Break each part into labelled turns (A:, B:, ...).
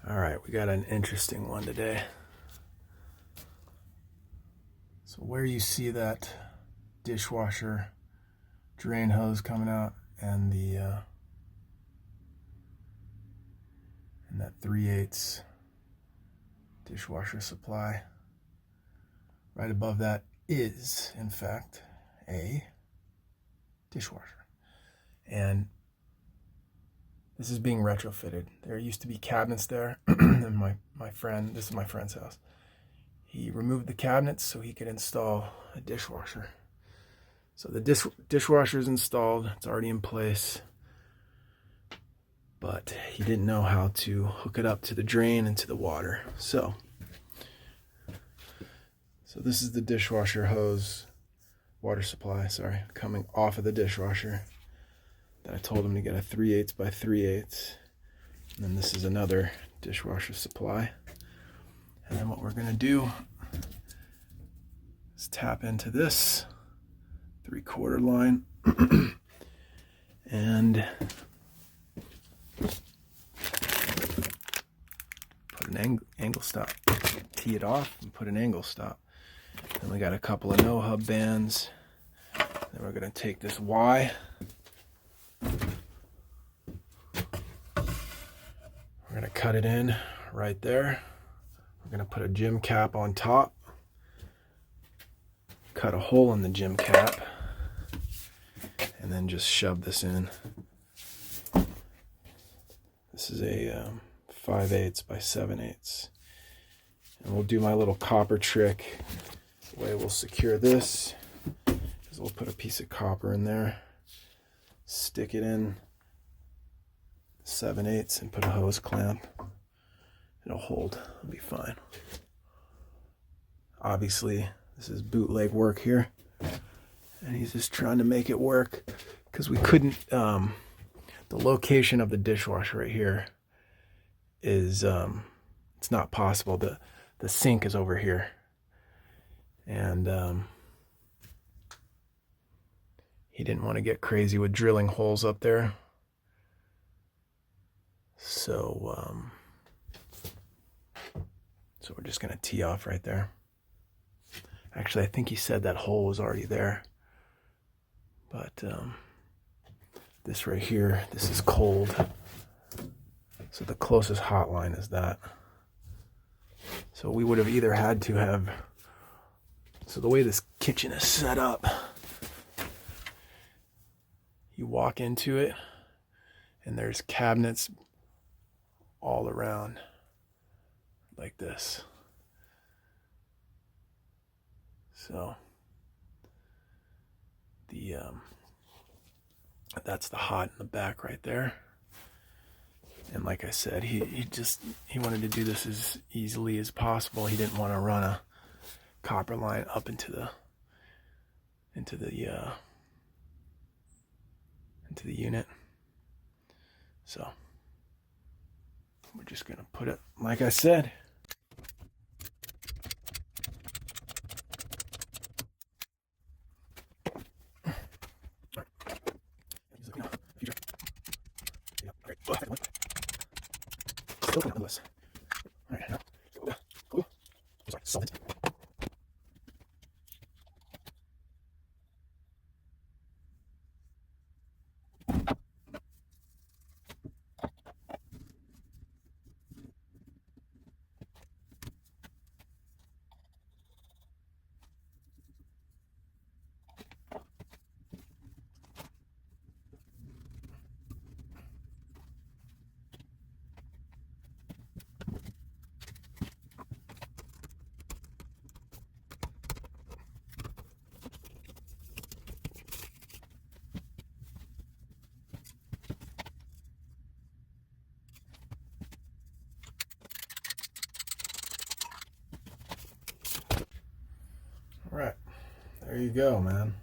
A: All right, we got an interesting one today. So where you see that dishwasher drain hose coming out and that 3/8 dishwasher supply, right above that is, in fact, a dishwasher. And this is being retrofitted. There used to be cabinets there, and my friend, this is my friend's house, he removed the cabinets so he could install a dishwasher. So the dishwasher is installed, it's already in place, but he didn't know how to hook it up to the drain and to the water. So this is the dishwasher hose, water supply, coming off of the dishwasher. Then I told him to get a 3/8 by 3/8. And then this is another dishwasher supply. And then what we're gonna do is tap into this 3/4 line and put an angle stop. Tee it off and put an angle stop. Then we got a couple of no hub bands. Then we're gonna take this Y. We're gonna cut it in right there. We're gonna put a gym cap on top. Cut a hole in the gym cap. And then just shove this in. This is a 5/8 by 7/8. And we'll do my little copper trick. The way we'll secure this is we'll put a piece of copper in there, stick it in 7/8 and put a hose clamp. It'll hold, it'll be fine. Obviously, this is bootleg work here, and he's just trying to make it work because we couldn't, the location of the dishwasher right here is, it's not possible. The sink is over here. And he didn't want to get crazy with drilling holes up there. So we're just going to tee off right there. Actually, I think he said that hole was already there. But this right here, this is cold. So the closest hot line is that. So we would have either had to have, so the way this kitchen is set up, you walk into it and there's cabinets all around like this. So that's the hot in the back right there. And like I said, he wanted to do this as easily as possible. He didn't want to run a copper line up into the unit. So we're just gonna put it like I said. Still clean up this. All right, now go. Sorry, solid. All right, there you go, man.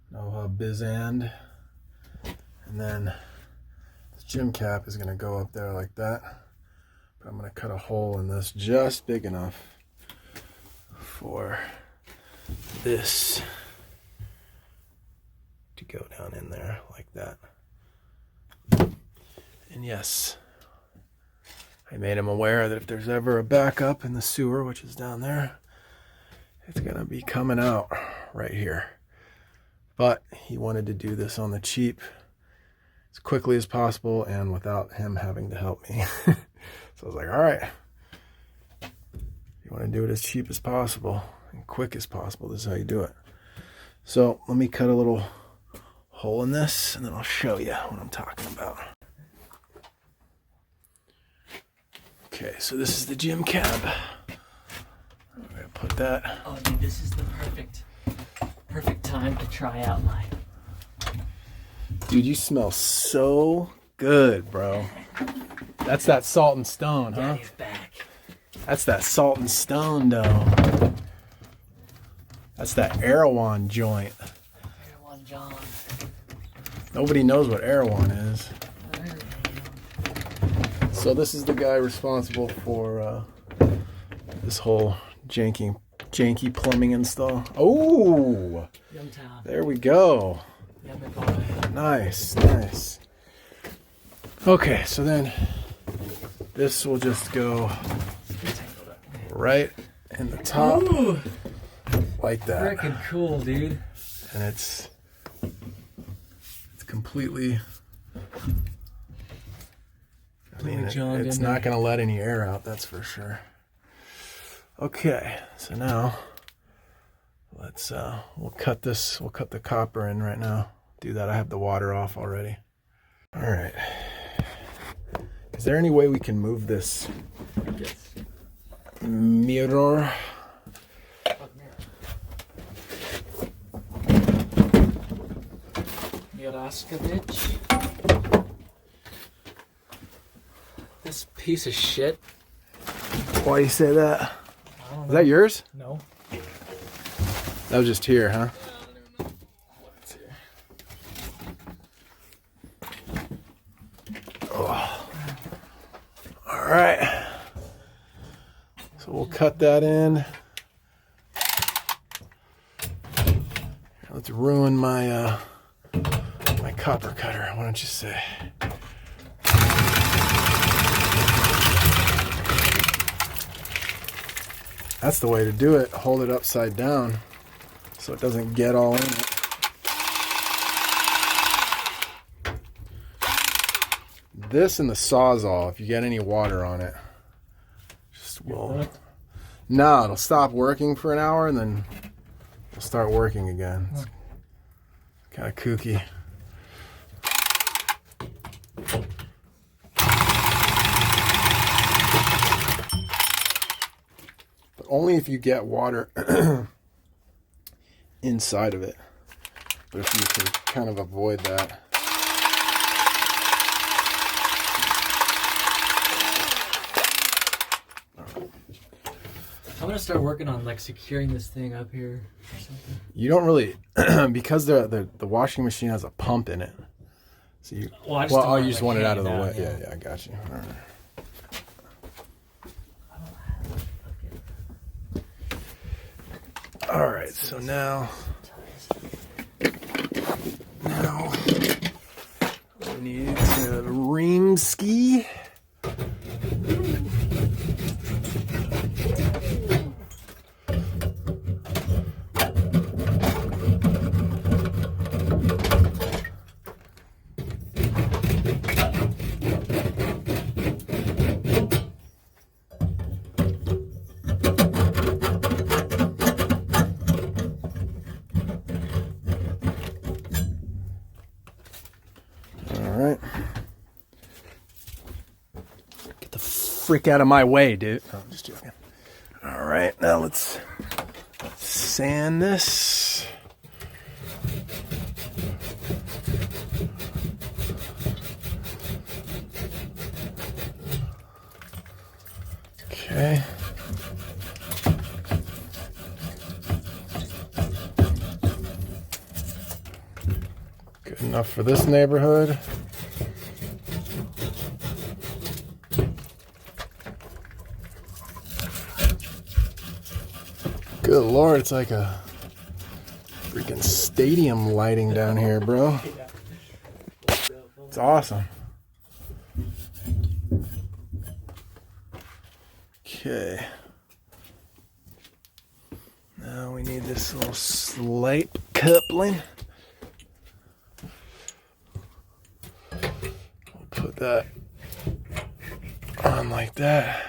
A: No hub biz end. And then this gym cap is gonna go up there like that. But I'm gonna cut a hole in this just big enough for this to go down in there like that. And yes, I made him aware that if there's ever a backup in the sewer, which is down there, it's gonna be coming out right here. But he wanted to do this on the cheap as quickly as possible and without him having to help me. So I was like, all right, you want to do it as cheap as possible and quick as possible, this is how you do it. So let me cut a little hole in this and then I'll show you what I'm talking about. Okay, so this is the gym cab. I'm gonna put that.
B: Oh dude, this is the perfect time to try out mine.
A: Dude, you smell so good, bro. That's that Salt and Stone, huh?
B: Daddy's back.
A: That's that Salt and Stone, though. That's that Erewhon joint.
B: Erewhon John.
A: Nobody knows what Erewhon is. So this is the guy responsible for this whole janky plumbing install. Oh, there we go. Nice, nice. Okay, so then this will just go right in the top. Ooh, like that.
B: Freaking cool, dude.
A: And it's completely, I mean, it's not going to let any air out, that's for sure. Okay, so now let's we'll cut the copper in right now. Do that. I have the water off already. All right. Is there any way we can move this mirror?
B: Miraskovich. This piece of shit.
A: Why you say that? Is that yours?
B: No.
A: That was just here, huh? All right, so we'll cut that in. Let's ruin my my copper cutter. Why don't you say? That's the way to do it. Hold it upside down so it doesn't get all in it. This and the Sawzall, if you get any water on it, just will. No, it'll stop working for an hour and then it'll start working again. It's kind of kooky. But only if you get water inside of it. But if you can kind of avoid that.
B: I'm gonna start working on like securing this thing up here or something.
A: You don't really, because the washing machine has a pump in it. So you, you just want it out of the way. Yeah, I got you. All right. All right, so now we need to ream ski. Frick out of my way, dude. No, I'm just joking. All right, now let's sand this. Okay. Good enough for this neighborhood. Good Lord, it's like a freaking stadium lighting down here, bro. It's awesome. Okay. Now we need this little slight coupling. We'll put that on like that.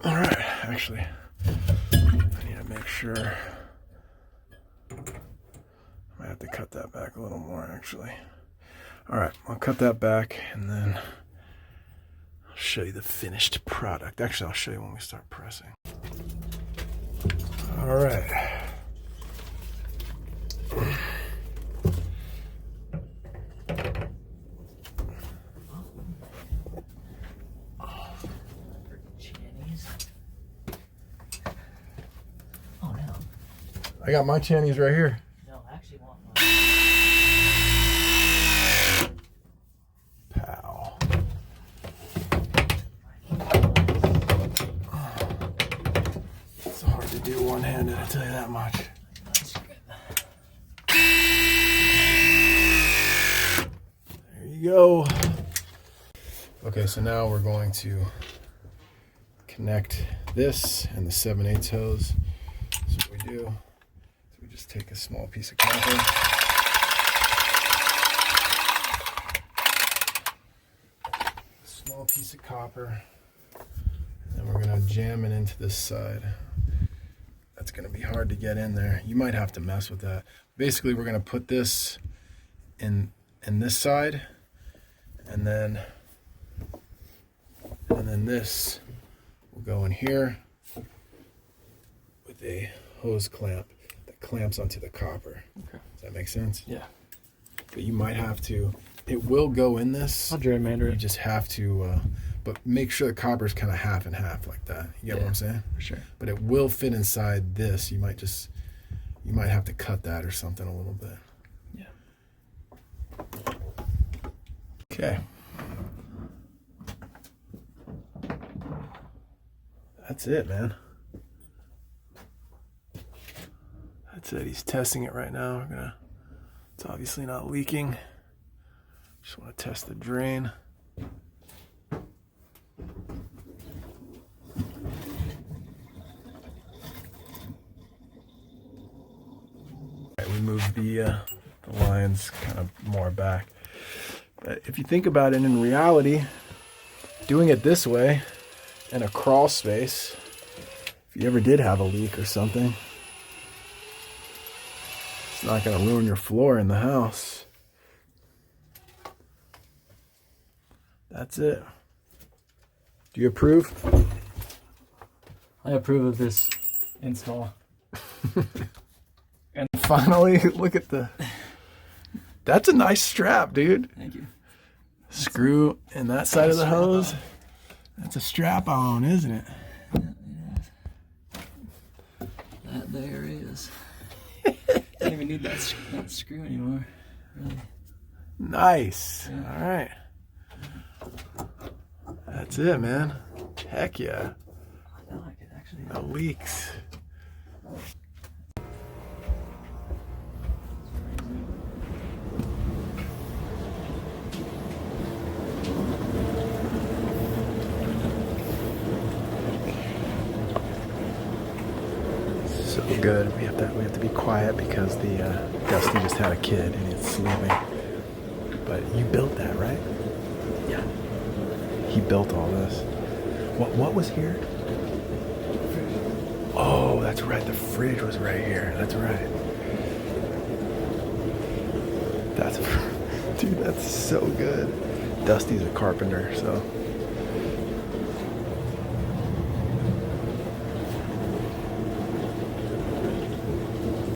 A: All right, actually, I need to make sure. I might have to cut that back a little more, actually. All right, I'll cut that back, and then I'll show you the finished product. Actually, I'll show you when we start pressing. All right.
B: Oh no.
A: I got my channies right here.
B: No, I actually want one.
A: Pow. It's hard to do one-handed, I tell you that much. There you go. Okay, so now we're going to connect this and the 7/8 hose. That's what we do. So we just take a small piece of copper. Small piece of copper. And we're going to jam it into this side. That's going to be hard to get in there. You might have to mess with that. Basically, we're going to put this in this side, and then this will go in here with a hose clamp that clamps onto the copper.
B: Okay.
A: Does that make sense?
B: Yeah.
A: But you might have to, it will go in this.
B: I'll gerrymander
A: You
B: it.
A: just have to, but make sure the copper's kind of half and half like that. You get what I'm saying?
B: For sure.
A: But it will fit inside this. You might have to cut that or something a little bit.
B: Yeah.
A: Okay. That's it, man. That's it. He's testing it right now. It's obviously not leaking. Just want to test the drain. We moved the lines kind of more back. But if you think about it, in reality, doing it this way in a crawl space, if you ever did have a leak or something, it's not going to ruin your floor in the house. That's it. Do you approve?
B: I approve of this install.
A: And finally, look at that's a nice strap, dude.
B: Thank you.
A: Screw in that side of the hose. That's a strap on, isn't it?
B: That there is. Don't even need that screw anymore. Really.
A: Nice.
B: Yeah.
A: All right. That's it, man. Heck yeah.
B: Now I could actually.
A: No leaks. So good. We have to be quiet because the Dusty just had a kid and he's sleeping. But you built that, right?
B: Yeah.
A: He built all this. What was here? Oh, that's right. The fridge was right here. That's right. Dude, that's so good. Dusty's a carpenter, so